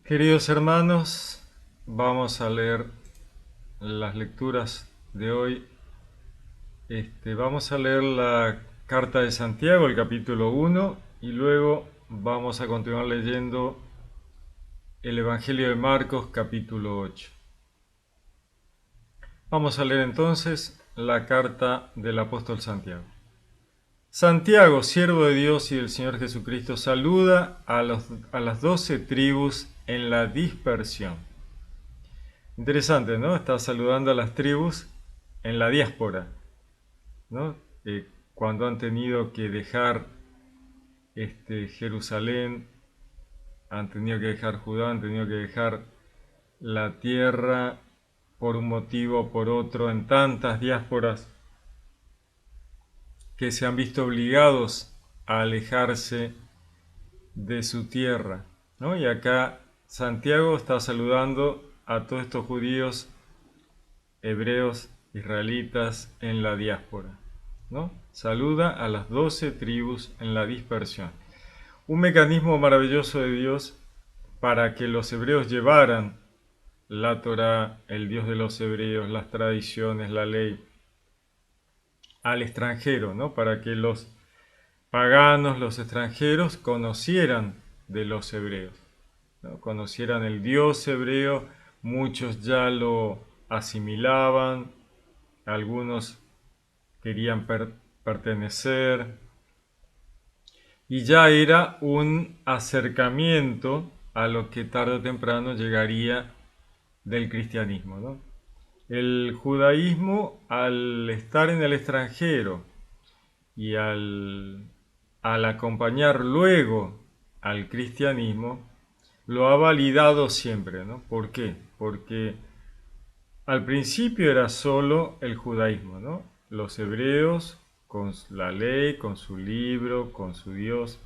Queridos hermanos, vamos a leer las lecturas de hoy. Vamos a leer la carta de Santiago, el capítulo 1, y luego vamos a continuar leyendo el Evangelio de Marcos, capítulo 8. Vamos a leer entonces la carta del apóstol Santiago. Santiago, siervo de Dios y del Señor Jesucristo, saluda a las 12 tribus en la dispersión. Interesante, ¿no? Está saludando a las tribus en la diáspora, ¿no? Cuando han tenido que dejar Jerusalén, han tenido que dejar Judá, han tenido que dejar la tierra por un motivo o por otro, en tantas diásporas que se han visto obligados a alejarse de su tierra, ¿no? Y acá Santiago está saludando a todos estos judíos, hebreos, israelitas en la diáspora, ¿no? Saluda a las 12 tribus en la dispersión. Un mecanismo maravilloso de Dios para que los hebreos llevaran la Torá, el Dios de los hebreos, las tradiciones, la ley, al extranjero, ¿no? Para que los paganos, los extranjeros, conocieran de los hebreos, ¿no? Conocieran el Dios hebreo, muchos ya lo asimilaban, algunos querían pertenecer, y ya era un acercamiento a lo que tarde o temprano llegaría del cristianismo, ¿no? El judaísmo, al estar en el extranjero y al acompañar luego al cristianismo, lo ha validado siempre, ¿no? ¿Por qué? Porque al principio era solo el judaísmo, ¿no? Los hebreos con la ley, con su libro, con su Dios,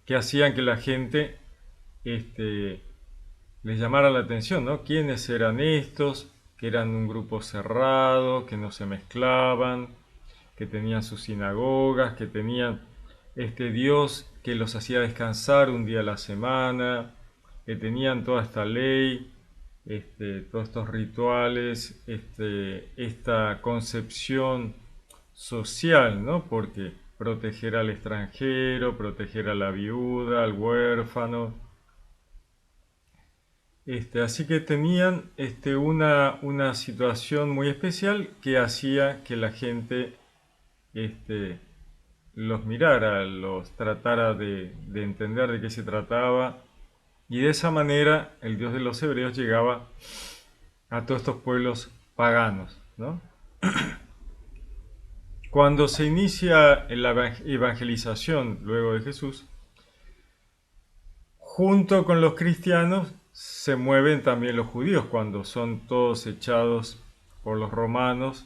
que hacían que la gente les llamara la atención, ¿no? ¿Quiénes eran estos? Que eran un grupo cerrado, que no se mezclaban, que tenían sus sinagogas, que tenían este Dios que los hacía descansar un día a la semana, que tenían toda esta ley, todos estos rituales, esta concepción social, ¿no? Porque proteger al extranjero, proteger a la viuda, al huérfano. Así que tenían una situación muy especial que hacía que la gente este, los mirara, los tratara de entender de qué se trataba. Y de esa manera el Dios de los hebreos llegaba a todos estos pueblos paganos, ¿no? Cuando se inicia la evangelización luego de Jesús, junto con los cristianos se mueven también los judíos cuando son todos echados por los romanos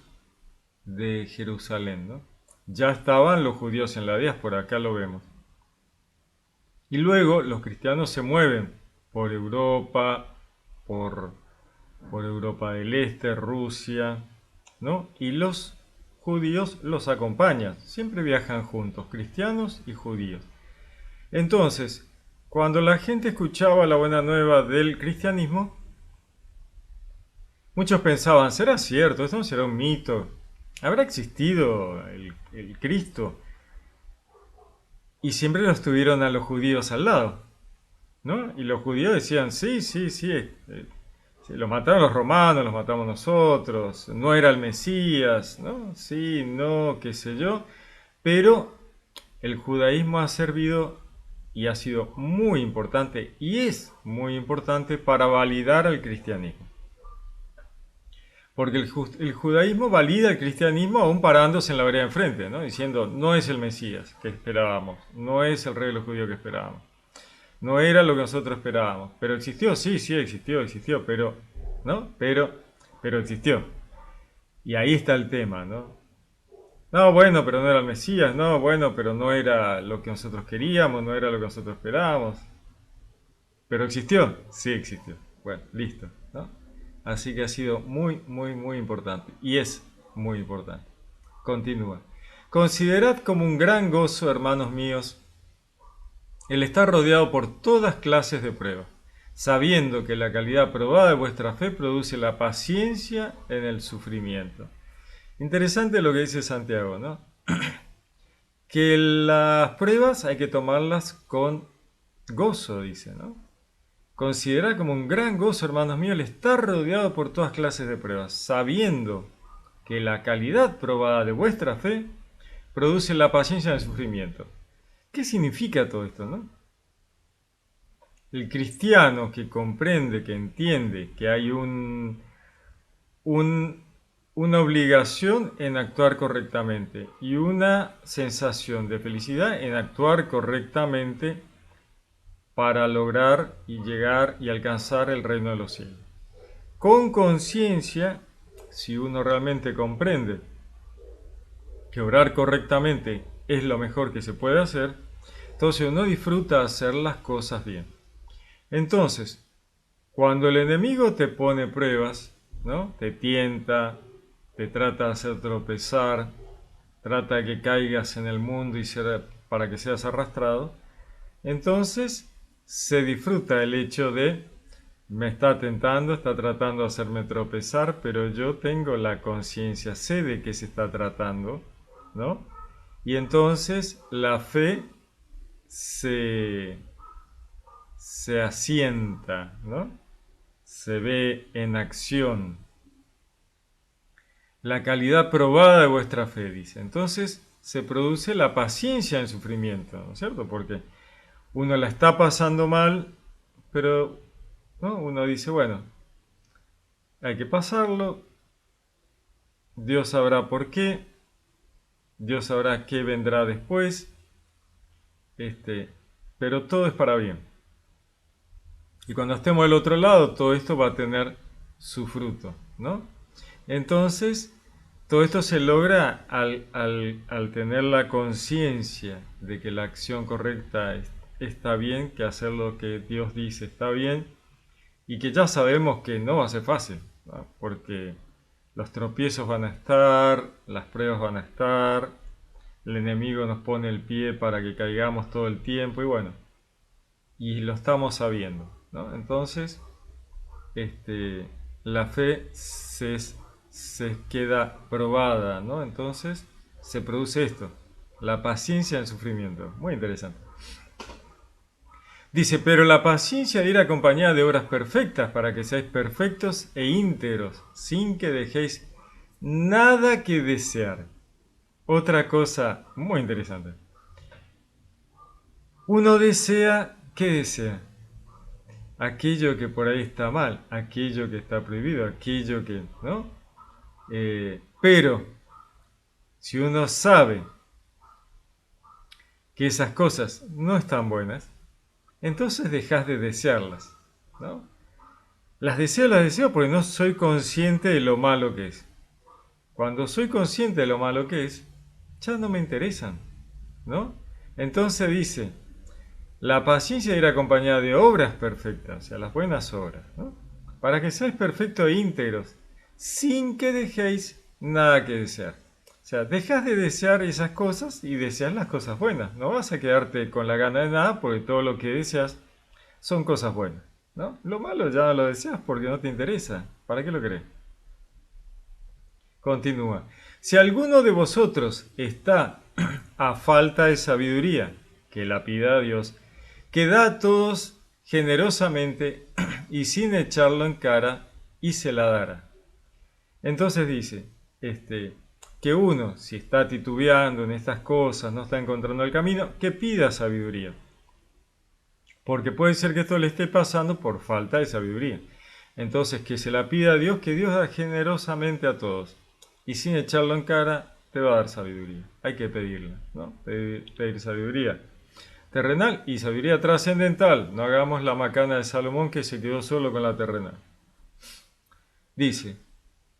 de Jerusalén, ¿no? Ya estaban los judíos en la diáspora, acá lo vemos. Y luego los cristianos se mueven por Europa, por, por Europa del Este, Rusia, ¿no? Y los judíos los acompañan, siempre viajan juntos, cristianos y judíos. Entonces, cuando la gente escuchaba la buena nueva del cristianismo, muchos pensaban, ¿será cierto? ¿Esto no será un mito? ¿Habrá existido el Cristo? Y siempre los tuvieron a los judíos al lado, ¿no? Y los judíos decían, sí, sí, sí, sí, los mataron los romanos, los matamos nosotros, no era el Mesías, ¿no? Sí, no, qué sé yo. Pero el judaísmo ha servido y ha sido muy importante y es muy importante para validar al cristianismo. Porque el judaísmo valida el cristianismo aún parándose en la vereda enfrente, ¿no? Diciendo, no es el Mesías que esperábamos, no es el rey de los judíos que esperábamos, no era lo que nosotros esperábamos. Pero existió, sí, sí, existió, pero, ¿no? Pero existió. Y ahí está el tema, ¿no? No, bueno, pero no era el Mesías, no, bueno, pero no era lo que nosotros queríamos, no era lo que nosotros esperábamos. ¿Pero existió? Sí existió. Bueno, listo, ¿no? Así que ha sido muy, muy, muy importante. Y es muy importante. Continúa. Considerad como un gran gozo, hermanos míos, el estar rodeado por todas clases de pruebas. sabiendo que la calidad probada de vuestra fe produce la paciencia en el sufrimiento. Interesante lo que dice Santiago, ¿no? Que las pruebas hay que tomarlas con gozo, dice, ¿no? Considerad como un gran gozo, hermanos míos, el estar rodeado por todas clases de pruebas, sabiendo que la calidad probada de vuestra fe produce la paciencia en el sufrimiento. ¿Qué significa todo esto, no? El cristiano que comprende, que entiende que hay una obligación en actuar correctamente y una sensación de felicidad en actuar correctamente para lograr y llegar y alcanzar el reino de los cielos. Con conciencia, si uno realmente comprende que orar correctamente es lo mejor que se puede hacer, entonces uno disfruta hacer las cosas bien. Entonces, cuando el enemigo te pone pruebas, ¿no? Te tienta, te trata de hacer tropezar, trata de que caigas en el mundo para que seas arrastrado, entonces se disfruta el hecho de me está tentando, está tratando de hacerme tropezar, pero yo tengo la conciencia, sé de qué se está tratando, ¿no? Y entonces la fe se, se asienta, ¿no? Se ve en acción. La calidad probada de vuestra fe, dice. Entonces se produce la paciencia en sufrimiento, ¿no es cierto? Porque uno la está pasando mal, pero ¿no? Uno dice, bueno, hay que pasarlo, Dios sabrá por qué, Dios sabrá qué vendrá después, pero todo es para bien. Y cuando estemos del otro lado, todo esto va a tener su fruto, ¿no? Entonces, todo esto se logra al tener la conciencia de que la acción correcta está bien, que hacer lo que Dios dice está bien, y que ya sabemos que no va a ser fácil, ¿no? Porque los tropiezos van a estar, las pruebas van a estar, el enemigo nos pone el pie para que caigamos todo el tiempo, y bueno, y lo estamos sabiendo, ¿no? Entonces, la fe se queda probada, ¿no? Entonces se produce esto, la paciencia en el sufrimiento. Muy interesante. Dice, pero la paciencia debe ir acompañada de obras perfectas para que seáis perfectos e íntegros, sin que dejéis nada que desear. Otra cosa muy interesante. Uno desea, ¿qué desea? Aquello que por ahí está mal, aquello que está prohibido, aquello que, ¿no? Pero si uno sabe que esas cosas no están buenas, entonces dejas de desearlas, ¿no? Las deseo porque no soy consciente de lo malo que es. Cuando soy consciente de lo malo que es, ya no me interesan, ¿no? Entonces dice, la paciencia debe ir acompañada de obras perfectas, o sea, las buenas obras, ¿no? Para que seáis perfectos e íntegros, sin que dejéis nada que desear. O sea, dejas de desear esas cosas y deseas las cosas buenas. No vas a quedarte con la gana de nada porque todo lo que deseas son cosas buenas, ¿no? Lo malo ya lo deseas porque no te interesa. ¿Para qué lo querés? Continúa. Si alguno de vosotros está a falta de sabiduría, que la pida a Dios, que da a todos generosamente y sin echarlo en cara, y se la dará. Entonces dice, que uno, si está titubeando en estas cosas, no está encontrando el camino, que pida sabiduría. Porque puede ser que esto le esté pasando por falta de sabiduría. Entonces, que se la pida a Dios, que Dios da generosamente a todos. Y sin echarlo en cara, te va a dar sabiduría. Hay que pedirla, ¿no? Pedir sabiduría terrenal y sabiduría trascendental. No hagamos la macana de Salomón que se quedó solo con la terrenal. Dice,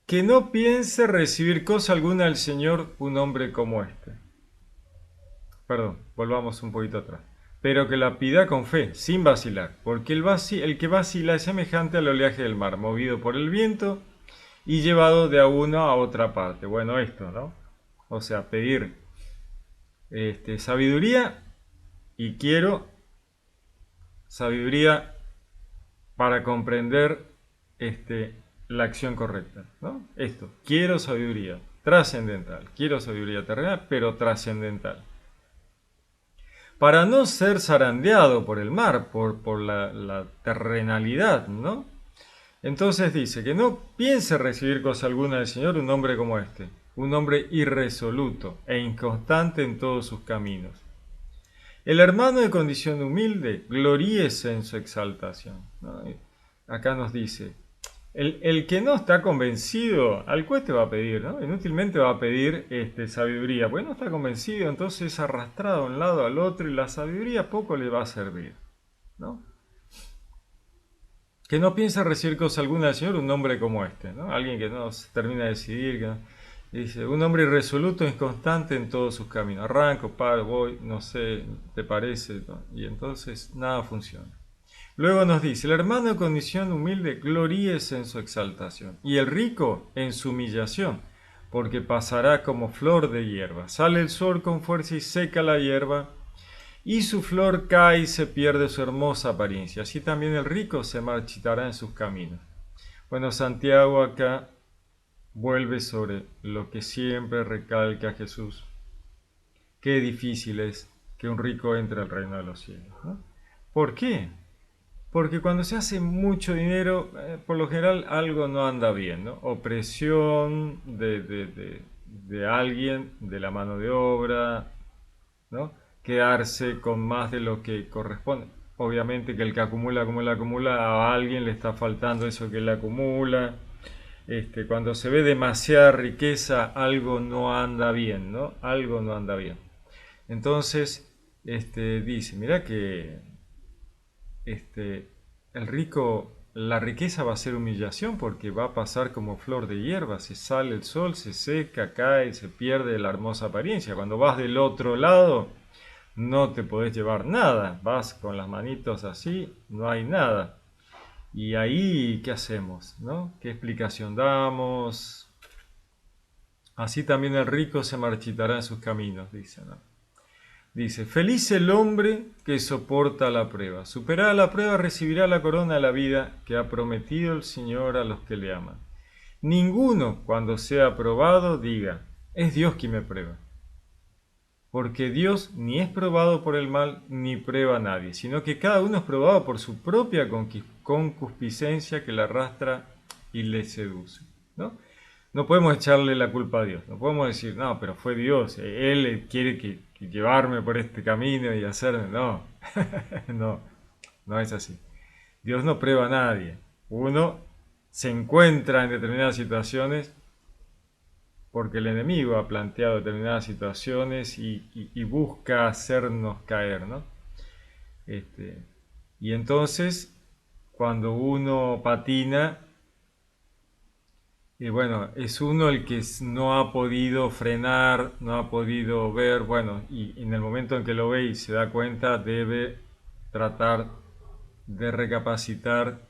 que no piense recibir cosa alguna del Señor un hombre como este. Perdón, volvamos un poquito atrás. Pero que la pida con fe, sin vacilar, porque el que vacila es semejante al oleaje del mar, movido por el viento y llevado de a uno a otra parte. Bueno, esto, ¿no? O sea, pedir sabiduría, y quiero sabiduría para comprender la acción correcta, ¿no? Esto, quiero sabiduría trascendental, quiero sabiduría terrenal, pero trascendental. Para no ser zarandeado por el mar, por la terrenalidad, ¿no? Entonces dice que no piense recibir cosa alguna del Señor un hombre como este, un hombre irresoluto e inconstante en todos sus caminos. El hermano de condición humilde gloríese en su exaltación, ¿no? Acá nos dice, el que no está convencido, al cueste va a pedir, ¿no? Inútilmente va a pedir sabiduría, porque no está convencido, entonces es arrastrado de un lado al otro y la sabiduría poco le va a servir, ¿no? Que no piensa recibir cosa alguna del Señor un hombre como este, ¿no? Alguien que no se termina de decidir, que no, dice, un hombre irresoluto, inconstante en todos sus caminos. Arranco, paro, voy, no sé, te parece, ¿no? Y entonces nada funciona. Luego nos dice, el hermano de condición humilde gloríese en su exaltación y el rico en su humillación, porque pasará como flor de hierba. Sale el sol con fuerza y seca la hierba, y su flor cae y se pierde su hermosa apariencia. Así también el rico se marchitará en sus caminos. Bueno, Santiago acá vuelve sobre lo que siempre recalca Jesús. Qué difícil es que un rico entre al reino de los cielos, ¿no? ¿Por qué? Porque cuando se hace mucho dinero, por lo general algo no anda bien, ¿no? Opresión de alguien, de la mano de obra, ¿no? Quedarse con más de lo que corresponde. Obviamente que el que acumula, acumula, acumula, a alguien le está faltando eso que le acumula. Cuando se ve demasiada riqueza, algo no anda bien, ¿no? Algo no anda bien. Entonces, dice, mira que el rico, la riqueza va a ser humillación porque va a pasar como flor de hierba, se sale el sol, se seca, cae, se pierde la hermosa apariencia. Cuando vas del otro lado, no te podés llevar nada, vas con las manitos así, no hay nada. Y ahí, ¿qué hacemos? ¿No? ¿Qué explicación damos? Así también el rico se marchitará en sus caminos, dice, ¿no? Dice, feliz el hombre que soporta la prueba. Superada la prueba recibirá la corona de la vida que ha prometido el Señor a los que le aman. Ninguno, cuando sea probado, diga, es Dios quien me prueba. Porque Dios ni es probado por el mal, ni prueba a nadie, sino que cada uno es probado por su propia concupiscencia que le arrastra y le seduce, ¿no? No podemos echarle la culpa a Dios, no podemos decir, no, pero fue Dios, Él quiere que llevarme por este camino y hacerme, no, no, no es así. Dios no prueba a nadie. Uno se encuentra en determinadas situaciones porque el enemigo ha planteado determinadas situaciones y busca hacernos caer, ¿no? Y entonces, cuando uno patina, y bueno, es uno el que no ha podido frenar, no ha podido ver, bueno, y en el momento en que lo ve y se da cuenta, debe tratar de recapacitar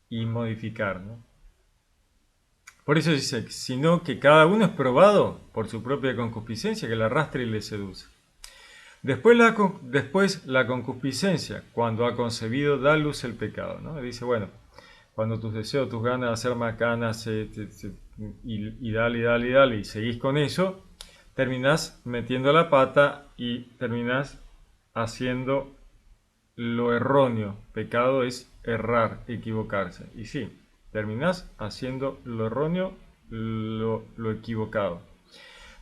y modificar, ¿no? Por eso dice, sino que cada uno es probado por su propia concupiscencia que le arrastra y le seduce. Después la concupiscencia, cuando ha concebido, da luz el pecado, ¿no? Dice, bueno, cuando tus deseos, tus ganas de hacer macanas y dale, dale, dale, y seguís con eso, terminás metiendo la pata y terminás haciendo lo erróneo. Pecado es errar, equivocarse. Y sí, terminás haciendo lo erróneo, lo equivocado.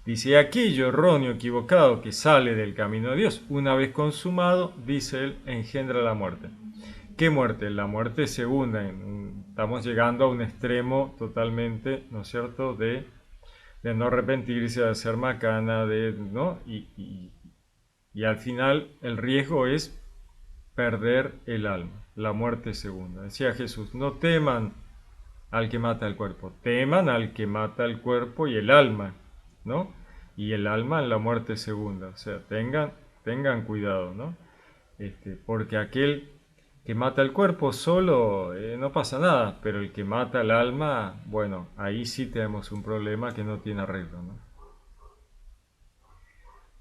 Dice, aquello erróneo, equivocado que sale del camino de Dios, una vez consumado, dice él, engendra la muerte. ¿Qué muerte? La muerte segunda. Estamos llegando a un extremo totalmente, ¿no es cierto?, de no arrepentirse, de hacer macana, ¿no? Y al final el riesgo es perder el alma, la muerte segunda. Decía Jesús, no teman al que mata el cuerpo, teman al que mata el cuerpo y el alma, ¿no? Y el alma en la muerte segunda. O sea, tengan cuidado, ¿no? Porque aquel que mata el cuerpo solo no pasa nada, pero el que mata el alma, bueno, ahí sí tenemos un problema que no tiene arreglo, ¿no?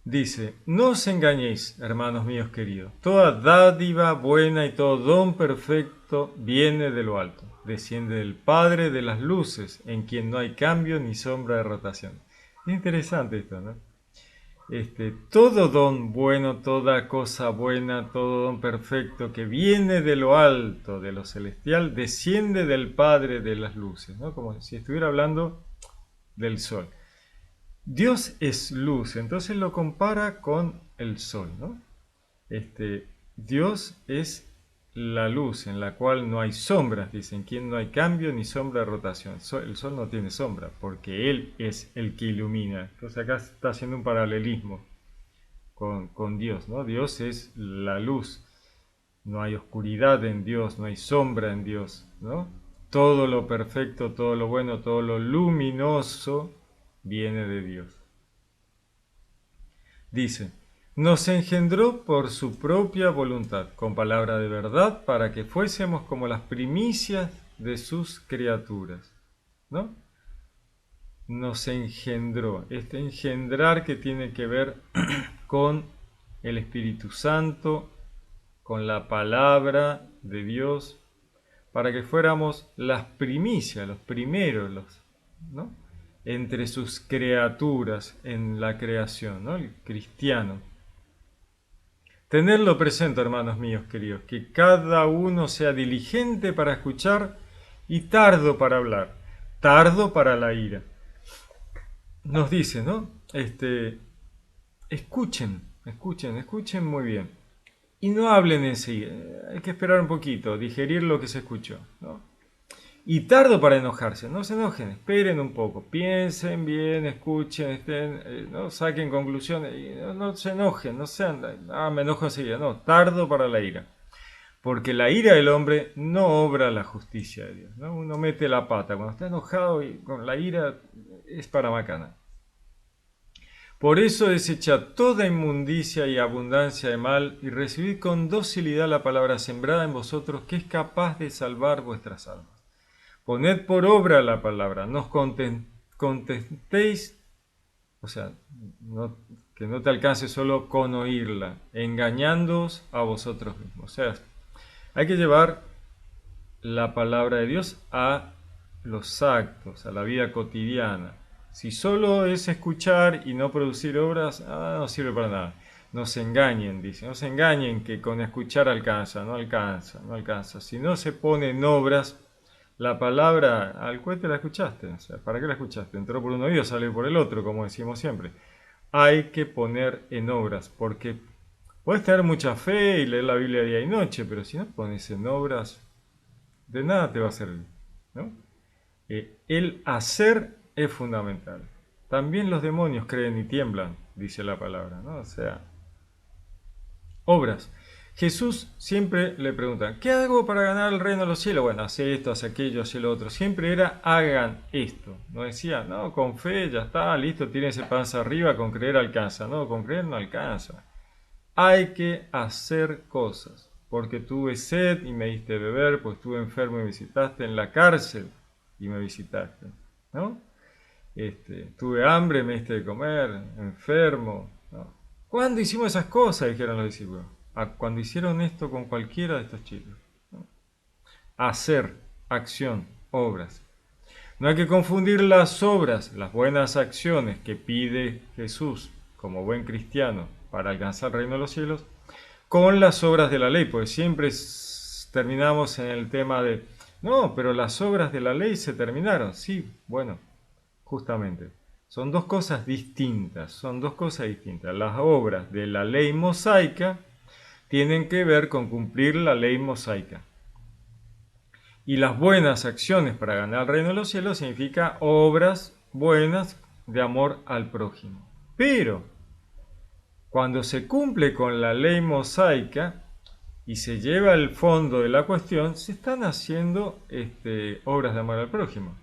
Dice, no os engañéis, hermanos míos queridos, toda dádiva buena y todo don perfecto viene de lo alto, desciende del Padre de las luces, en quien no hay cambio ni sombra de rotación. Es interesante esto, ¿no? Todo don bueno, toda cosa buena, todo don perfecto que viene de lo alto, de lo celestial, desciende del Padre de las luces, ¿no? Como si estuviera hablando del sol. Dios es luz, entonces lo compara con el sol, ¿no? Dios es la luz en la cual no hay sombras, dicen, quien no hay cambio ni sombra de rotación. El sol no tiene sombra, porque Él es el que ilumina. Entonces acá está haciendo un paralelismo con Dios, ¿no? Dios es la luz, no hay oscuridad en Dios, no hay sombra en Dios, ¿no? Todo lo perfecto, todo lo bueno, todo lo luminoso viene de Dios. Dice, nos engendró por su propia voluntad, con palabra de verdad, para que fuésemos como las primicias de sus criaturas. ¿No? Nos engendró. Este engendrar que tiene que ver con el Espíritu Santo, con la palabra de Dios, para que fuéramos las primicias, los primeros, ¿no? Entre sus criaturas en la creación, ¿no? El cristiano. Tenerlo presente, hermanos míos queridos, que cada uno sea diligente para escuchar y tardo para hablar, tardo para la ira. Nos dice, ¿no? Escuchen muy bien. Y no hablen enseguida, hay que esperar un poquito, digerir lo que se escuchó, ¿no? Y tardo para enojarse, no se enojen, esperen un poco, piensen bien, escuchen, no saquen conclusiones, y no se enojen, no sean, me enojo enseguida, no, tardo para la ira. Porque la ira del hombre no obra la justicia de Dios, ¿no? Uno mete la pata, cuando está enojado y con la ira es para macana. Por eso desecha toda inmundicia y abundancia de mal y recibid con docilidad la palabra sembrada en vosotros que es capaz de salvar vuestras almas. Poned por obra la palabra, no os contentéis, o sea, que no te alcance solo con oírla, engañándoos a vosotros mismos. O sea, hay que llevar la palabra de Dios a los actos, a la vida cotidiana. Si solo es escuchar y no producir obras, no sirve para nada. No se engañen, dice, no se engañen que con escuchar alcanza, no alcanza, no alcanza. Si no se pone en obras, la palabra al cohete la escuchaste. O sea, ¿para qué la escuchaste? Entró por un oído, sale por el otro, como decimos siempre. Hay que poner en obras, porque puedes tener mucha fe y leer la Biblia día y noche, pero si no pones en obras, de nada te va a servir, ¿no? El hacer es fundamental. También los demonios creen y tiemblan, dice la palabra, ¿no? O sea, obras. Jesús siempre le pregunta, ¿qué hago para ganar el reino de los cielos? Bueno, hace esto, hace aquello, hace lo otro. Siempre era, hagan esto. No decía, no, con fe ya está, listo, tiene ese panza arriba, con creer alcanza. No, con creer no alcanza. Hay que hacer cosas. Porque tuve sed y me diste de beber, pues estuve enfermo y me visitaste, en la cárcel y me visitaste, ¿no? Tuve hambre, me diste de comer, enfermo, ¿no? ¿Cuándo hicimos esas cosas? Dijeron los discípulos. Cuando hicieron esto con cualquiera de estos chicos, ¿no? Hacer, acción, obras. No hay que confundir las obras, las buenas acciones que pide Jesús como buen cristiano para alcanzar el reino de los cielos, con las obras de la ley, porque siempre terminamos en el tema de, no, pero las obras de la ley se terminaron. Sí, bueno, justamente. Son dos cosas distintas, son dos cosas distintas. Las obras de la ley mosaica tienen que ver con cumplir la ley mosaica. Y las buenas acciones para ganar el reino de los cielos significa obras buenas de amor al prójimo. Pero cuando se cumple con la ley mosaica y se lleva al fondo de la cuestión, se están haciendo obras de amor al prójimo.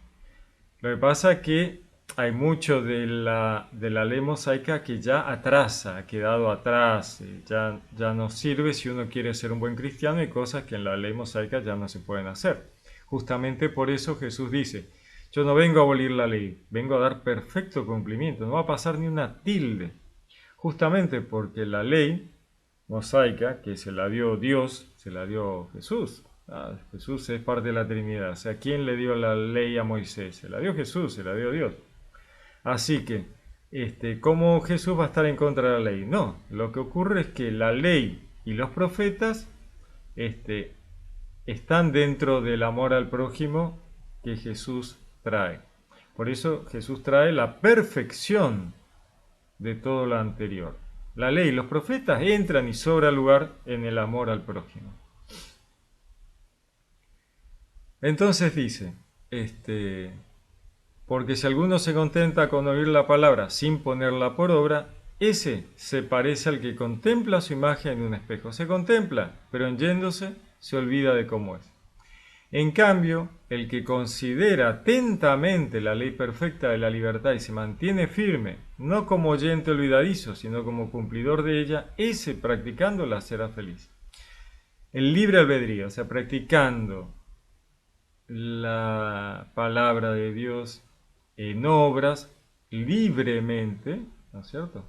Lo que pasa es que hay mucho de la ley mosaica que ya atrasa, ha quedado atrás, ya no sirve si uno quiere ser un buen cristiano y cosas que en la ley mosaica ya no se pueden hacer. Justamente por eso Jesús dice, yo no vengo a abolir la ley, vengo a dar perfecto cumplimiento, no va a pasar ni una tilde. justamente porque la ley mosaica, que se la dio Dios, se la dio Jesús. Jesús es parte de la Trinidad. O sea, ¿quién le dio la ley a Moisés? Se la dio Jesús, se la dio Dios. Así que, ¿cómo Jesús va a estar en contra de la ley? No, lo que ocurre es que la ley y los profetas están dentro del amor al prójimo que Jesús trae. Por eso Jesús trae la perfección de todo lo anterior. La ley y los profetas entran y sobra lugar en el amor al prójimo. Entonces dice, porque si alguno se contenta con oír la palabra sin ponerla por obra, ese se parece al que contempla su imagen en un espejo. Se contempla, pero en yéndose se olvida de cómo es. En cambio, el que considera atentamente la ley perfecta de la libertad y se mantiene firme, no como oyente olvidadizo, sino como cumplidor de ella, ese practicándola será feliz. El libre albedrío, o sea, practicando la palabra de Dios en obras libremente, ¿no es cierto?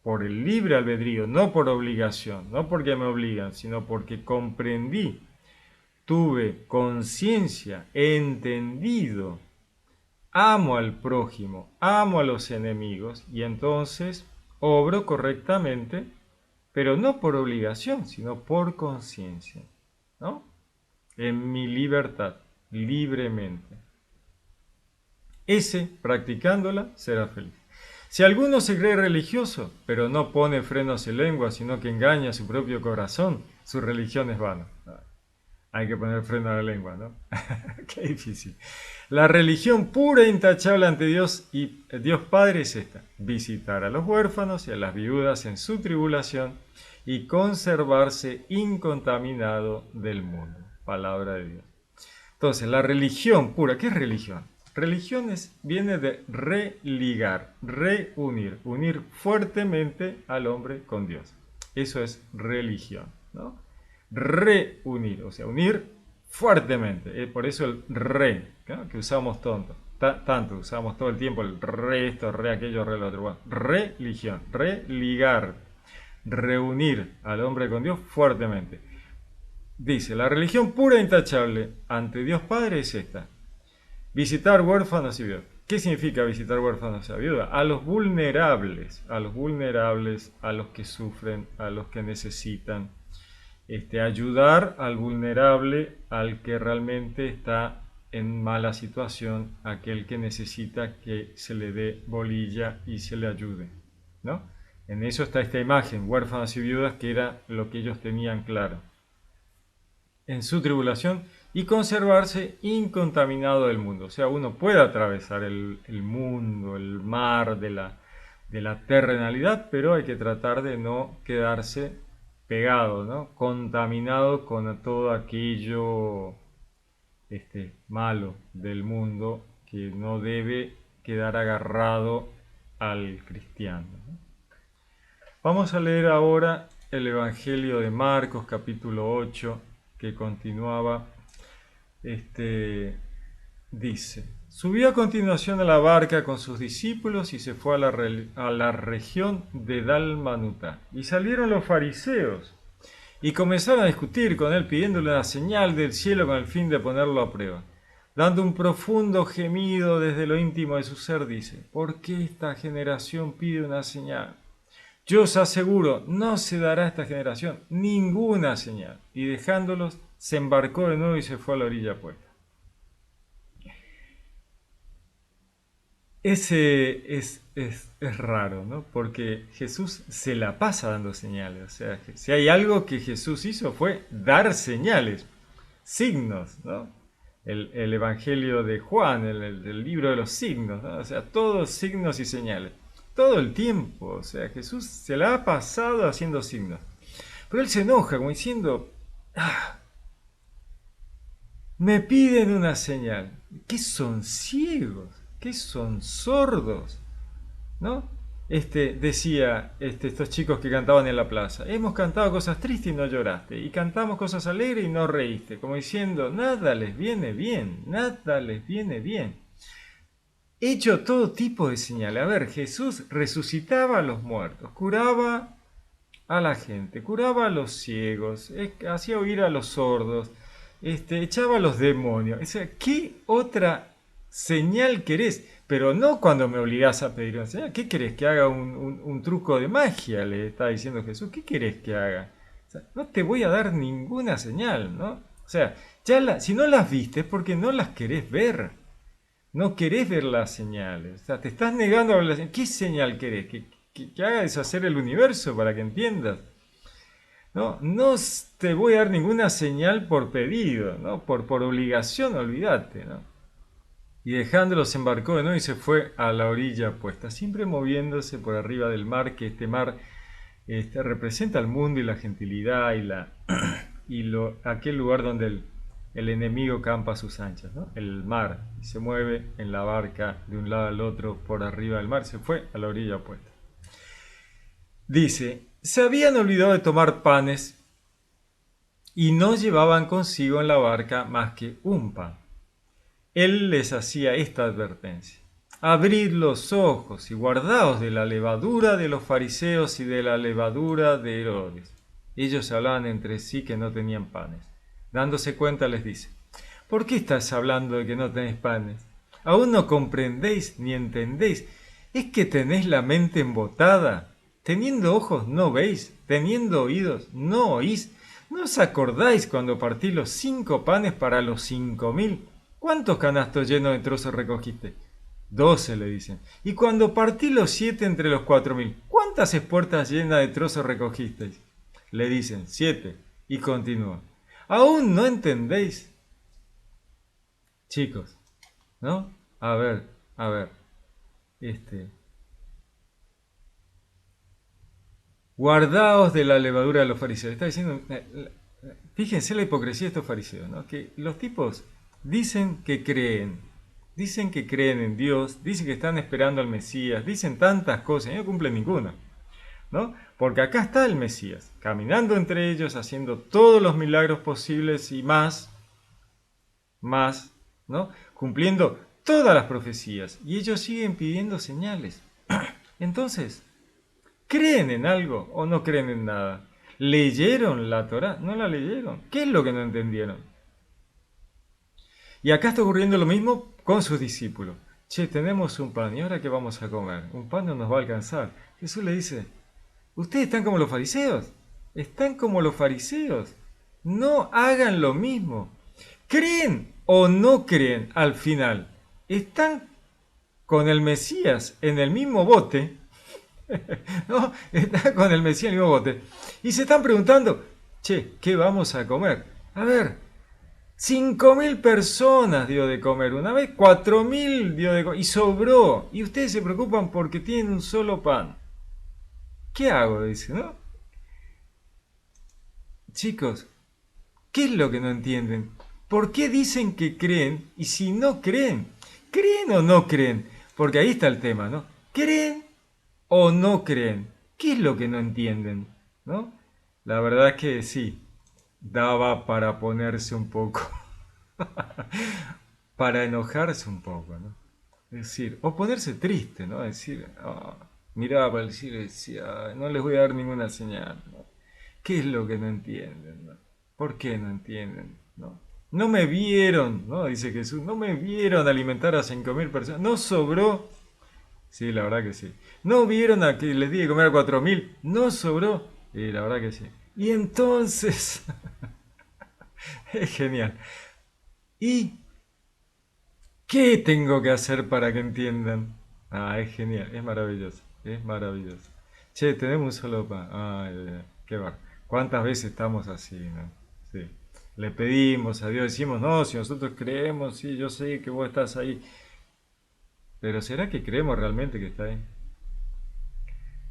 Por el libre albedrío, no por obligación, no porque me obligan, sino porque comprendí, tuve conciencia, entendido, amo al prójimo, amo a los enemigos y entonces obro correctamente, pero no por obligación, sino por conciencia, ¿no? En mi libertad, libremente. Ese, practicándola, será feliz. Si alguno se cree religioso, pero no pone frenos en lengua, sino que engaña a su propio corazón, su religión es vana. Hay que poner freno a la lengua, ¿no? Qué difícil. La religión pura e intachable ante Dios y Dios Padre es esta: visitar a los huérfanos y a las viudas en su tribulación y conservarse incontaminado del mundo. Palabra de Dios. Entonces, la religión pura, ¿qué es religión? Religión viene de religar, reunir, unir fuertemente al hombre con Dios. Eso es religión, ¿no? Reunir, o sea, unir fuertemente. Por eso el re, ¿no? Que usamos tanto, usamos todo el tiempo el re esto, re aquello, re lo otro. Bueno, religión, religar, reunir al hombre con Dios fuertemente. Dice, la religión pura e intachable ante Dios Padre es esta: visitar huérfanos y viudas. ¿Qué significa visitar huérfanos y viudas? A los vulnerables, a los que sufren, a los que necesitan. Ayudar al vulnerable, al que realmente está en mala situación, aquel que necesita que se le dé bolilla y se le ayude, ¿no? En eso está esta imagen, huérfanos y viudas, que era lo que ellos tenían claro. En su tribulación y conservarse incontaminado del mundo. O sea, uno puede atravesar el mundo, el mar de la terrenalidad, pero hay que tratar de no quedarse pegado, ¿no? Contaminado con todo aquello malo del mundo que no debe quedar agarrado al cristiano, ¿no? Vamos a leer ahora el Evangelio de Marcos, capítulo 8, que continuaba. Dice: subió a continuación a la barca con sus discípulos y se fue a la región de Dalmanuta. Y salieron los fariseos y comenzaron a discutir con él, pidiéndole una señal del cielo con el fin de ponerlo a prueba. Dando un profundo gemido desde lo íntimo de su ser, dice: ¿por qué esta generación pide una señal? Yo os aseguro, no se dará a esta generación ninguna señal. Y dejándolos, se embarcó de nuevo y se fue a la orilla opuesta. Ese es raro, ¿no? Porque Jesús se la pasa dando señales. O sea, si hay algo que Jesús hizo fue dar señales, signos, ¿no? El Evangelio de Juan, el libro de los signos, ¿no? O sea, todos signos y señales. Todo el tiempo. O sea, Jesús se la ha pasado haciendo signos. Pero él se enoja como diciendo: me piden una señal. ¿Qué son ciegos? ¿Qué son sordos? ¿No? Decía estos chicos que cantaban en la plaza: hemos cantado cosas tristes y no lloraste, y cantamos cosas alegres y no reíste, como diciendo, nada les viene bien, nada les viene bien. hecho todo tipo de señales. A ver, Jesús resucitaba a los muertos, curaba a la gente, curaba a los ciegos, hacía oír a los sordos, echaba a los demonios. O sea, ¿qué otra señal querés? Pero no cuando me obligás a pedir una señal. ¿Qué querés? ¿Que haga un truco de magia? Le está diciendo Jesús. ¿Qué querés que haga? O sea, no te voy a dar ninguna señal, ¿no? O sea, si no las viste es porque no las querés ver. No querés ver las señales. O sea, te estás negando a ver las señales. ¿Qué señal querés? ¿Que haga deshacer el universo para que entiendas? No, no te voy a dar ninguna señal por pedido, ¿no? Por obligación, olvídate, ¿no? Y dejándolo se embarcó de nuevo y se fue a la orilla opuesta, siempre moviéndose por arriba del mar, que este mar representa el mundo y la gentilidad aquel lugar donde el enemigo campa a sus anchas, ¿no? El mar, y se mueve en la barca de un lado al otro por arriba del mar, se fue a la orilla opuesta. Dice, se habían olvidado de tomar panes y no llevaban consigo en la barca más que un pan. Él les hacía esta advertencia. Abrid los ojos y guardaos de la levadura de los fariseos y de la levadura de Herodes. Ellos hablaban entre sí que no tenían panes. Dándose cuenta les dice, ¿por qué estás hablando de que no tenéis panes? ¿Aún no comprendéis ni entendéis? ¿Es que tenéis la mente embotada? Teniendo ojos no veis, teniendo oídos no oís. ¿No os acordáis cuando partí los 5 panes para los 5000? ¿Cuántos canastos llenos de trozos recogiste? 12, le dicen. Y cuando partí los 7 entre los 4000, ¿cuántas espuertas llenas de trozos recogisteis? Le dicen, 7. Y continúa. ¿Aún no entendéis? Chicos, ¿no? A ver, este... Guardaos de la levadura de los fariseos. Está diciendo, fíjense la hipocresía de estos fariseos, ¿no? Que los tipos dicen que creen en Dios, dicen que están esperando al Mesías, dicen tantas cosas y no cumplen ninguna, ¿no? Porque acá está el Mesías, caminando entre ellos, haciendo todos los milagros posibles y más, ¿no? Cumpliendo todas las profecías. Y ellos siguen pidiendo señales. Entonces, ¿creen en algo o no creen en nada? ¿Leyeron la Torá? No la leyeron. ¿Qué es lo que no entendieron? Y acá está ocurriendo lo mismo con sus discípulos. Che, tenemos un pan, ¿y ahora qué vamos a comer? Un pan no nos va a alcanzar. Jesús le dice, ustedes están como los fariseos. Están como los fariseos. No hagan lo mismo. ¿Creen o no creen al final? Están con el Mesías en el mismo bote, ¿no? Están con el Mesías en el mismo bote. Y se están preguntando, che, ¿qué vamos a comer? A ver, 5000 personas dio de comer una vez, 4000 dio de comer y sobró. Y ustedes se preocupan porque tienen un solo pan. ¿Qué hago? Dice, ¿no? Chicos, ¿qué es lo que no entienden? ¿Por qué dicen que creen y si no creen? ¿Creen o no creen? Porque ahí está el tema, ¿no? ¿Creen o no creen? ¿Qué es lo que no entienden? ¿No? La verdad es que sí, daba para ponerse un poco, para enojarse un poco, ¿no? Es decir, o ponerse triste, ¿no? Decir, miraba para el cielo y decía, no les voy a dar ninguna señal, ¿no? ¿Qué es lo que no entienden? ¿No? ¿Por qué no entienden? ¿No? No me vieron, ¿no? Dice Jesús, no me vieron alimentar a 5000 personas, no sobró. Sí, la verdad que sí. No vieron a que les di de comer a 4000, no sobró. Sí, la verdad que sí. Y entonces, es genial. ¿Y qué tengo que hacer para que entiendan? Ah, es genial, es maravilloso, es maravilloso. Che, tenemos un solo pan. Ay, qué va. ¿Cuántas veces estamos así, no? Sí. Le pedimos a Dios, decimos, no, si nosotros creemos, sí, yo sé que vos estás ahí. Pero ¿será que creemos realmente que está ahí?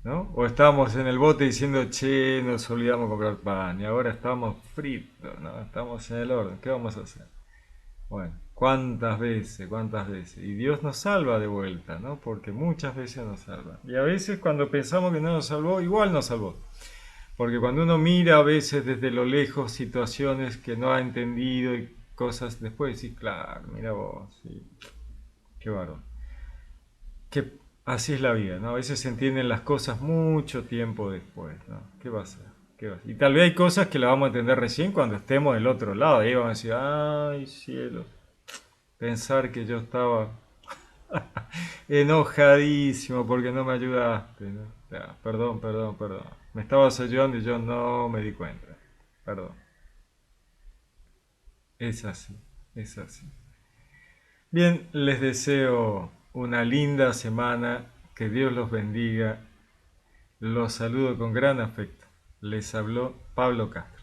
¿No? O estamos en el bote diciendo, che, nos olvidamos comprar pan y ahora estamos fritos, ¿no? Estamos en el horno, ¿qué vamos a hacer? Bueno, ¿cuántas veces? ¿Cuántas veces? Y Dios nos salva de vuelta, ¿no? Porque muchas veces nos salva. Y a veces cuando pensamos que no nos salvó, igual nos salvó. Porque cuando uno mira a veces desde lo lejos situaciones que no ha entendido y cosas, después decís, claro, mira vos, sí, qué varón. que así es la vida, ¿no? A veces se entienden las cosas mucho tiempo después, ¿no? ¿Qué va a ser? ¿Qué va a ser? Y tal vez hay cosas que las vamos a entender recién cuando estemos del otro lado. Ahí vamos a decir, ay, cielo, pensar que yo estaba enojadísimo porque no me ayudaste, ¿no? Ya, perdón, perdón, perdón. Me estabas ayudando y yo no me di cuenta. Perdón. Es así, es así. Bien, les deseo una linda semana, que Dios los bendiga. Los saludo con gran afecto. Les habló Pablo Castro.